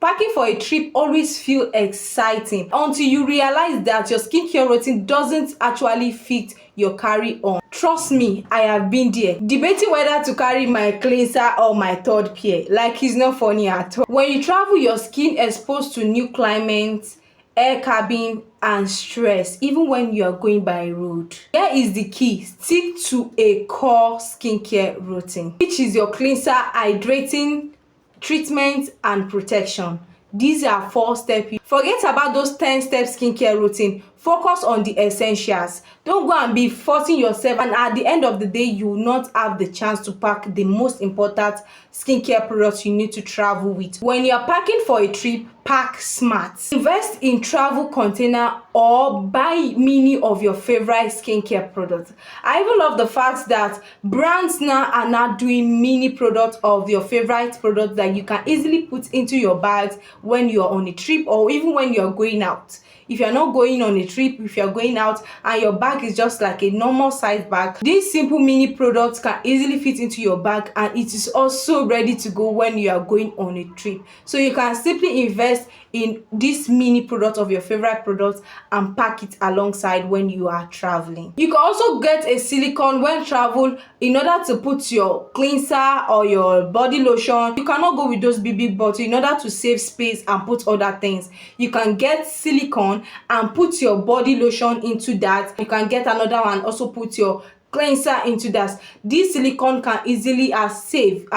Packing for a trip always feel exciting until you realize that your skincare routine doesn't actually fit your carry-on. Trust me, I have been there, debating whether to carry my cleanser or my third pair. Like, it's not funny at all. When you travel, your skin exposed to new climates, air cabin and stress, even when you are going by road. Here is the key: stick to a core skincare routine, which is your cleanser, hydrating, treatment and protection. These are 4 steps. Forget about those 10-step skincare routine. Focus on the essentials. Don't go and be forcing yourself, and at the end of the day you will not have the chance to pack the most important skincare products you need to travel with. When you are packing for a trip, pack smart. Invest in travel container or buy many of your favorite skincare products. I even love the fact that brands now are not doing mini products of your favorite products that you can easily put into your bags when you are on a trip, or even when you are going out. If you're not going on a trip, if you're going out and your bag is just like a normal size bag, these simple mini products can easily fit into your bag, and it is also ready to go when you are going on a trip. So you can simply invest in this mini product of your favorite products and pack it alongside when you are traveling. You can also get a silicone when travel in order to put your cleanser or your body lotion. You cannot go with those big bottles in order to save space and put other things. You can get silicone and put your body lotion into that. You can get another one, also put your cleanser into that. This silicone can easily save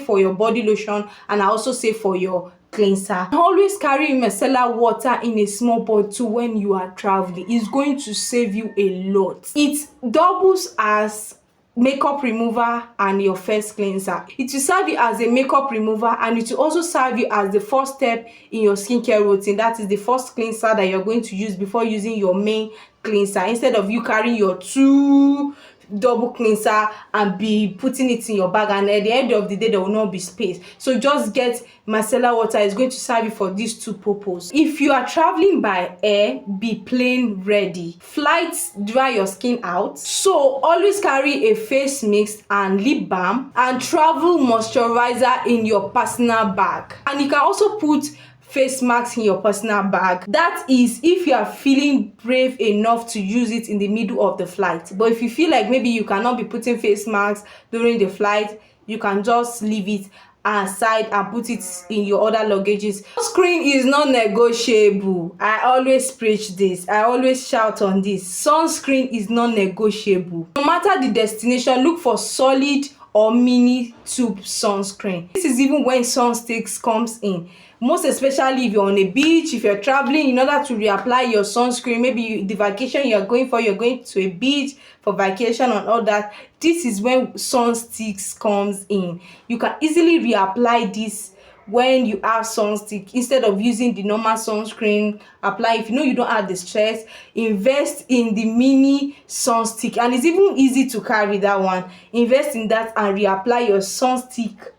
for your body lotion and also save for your cleanser. Always carry micellar water in a small bottle when you are traveling. It's going to save you a lot. It doubles as makeup remover and your face cleanser. It will serve you as a makeup remover, and it will also serve you as the first step in your skincare routine. That is the first cleanser that you're going to use before using your main cleanser, instead of you carrying your 2 double cleanser and be putting it in your bag, and at the end of the day there will not be space. So just get micellar water. Is going to serve you for these 2 purposes. If you are traveling by air, be plane ready. Flights dry your skin out, so always carry a face mist and lip balm and travel moisturizer in your personal bag. And you can also put face masks in your personal bag. That is if you are feeling brave enough to use it in the middle of the flight. But if you feel like maybe you cannot be putting face masks during the flight, you can just leave it aside and put it in your other luggages. Sunscreen is not negotiable. I always preach this, I always shout on this. Sunscreen is not negotiable. No matter the destination, look for solid or mini tube sunscreen. This is even when sun sticks comes in. Most especially if you're on a beach, if you're traveling, in order to reapply your sunscreen, maybe the vacation you're going to a beach for vacation and all that, this is when sun sticks comes in. You can easily reapply this when you have sunstick. Instead of using the normal sunscreen, apply, if you know you don't have the stress, invest in the mini sunstick, and it's even easy to carry that one. Invest in that and reapply your sunstick.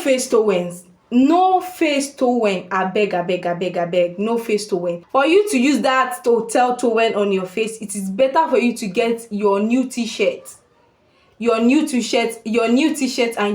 Face towels. No face towel, abeg, no face towel. For you to use that hotel towel on your face, it is better for you to get your new t-shirt and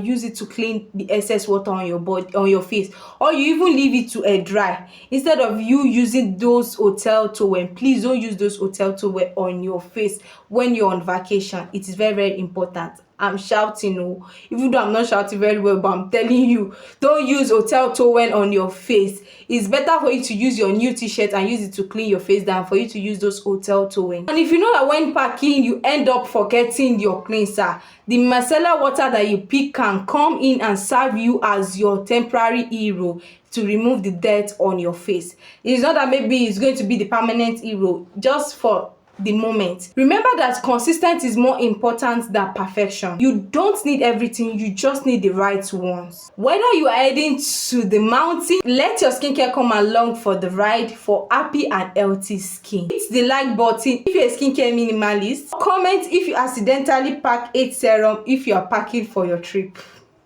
use it to clean the excess water on your body, on your face, or you even leave it to air dry instead of you using those hotel towel. Please don't use those hotel towel on your face when you're on vacation. It is very important. I'm shouting, oh, even though I'm not shouting very well, but I'm telling you, don't use hotel towel on your face. It's better for you to use your new t-shirt and use it to clean your face than for you to use those hotel towels. And if you know that when packing you end up forgetting your cleanser, the micellar water that you pick can come in and serve you as your temporary hero to remove the dirt on your face. It's not that maybe it's going to be the permanent hero, just for the moment. Remember that consistency is more important than perfection. You don't need everything, you just need the right ones. Whether you are heading to the mountain, let your skincare come along for the ride for happy and healthy skin. Hit the like button if you're a skincare minimalist. Comment if you accidentally pack 8 serum if you are packing for your trip.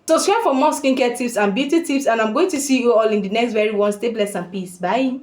Subscribe for more skincare tips and beauty tips, and I'm going to see you all in the next very one. Stay blessed and peace. Bye.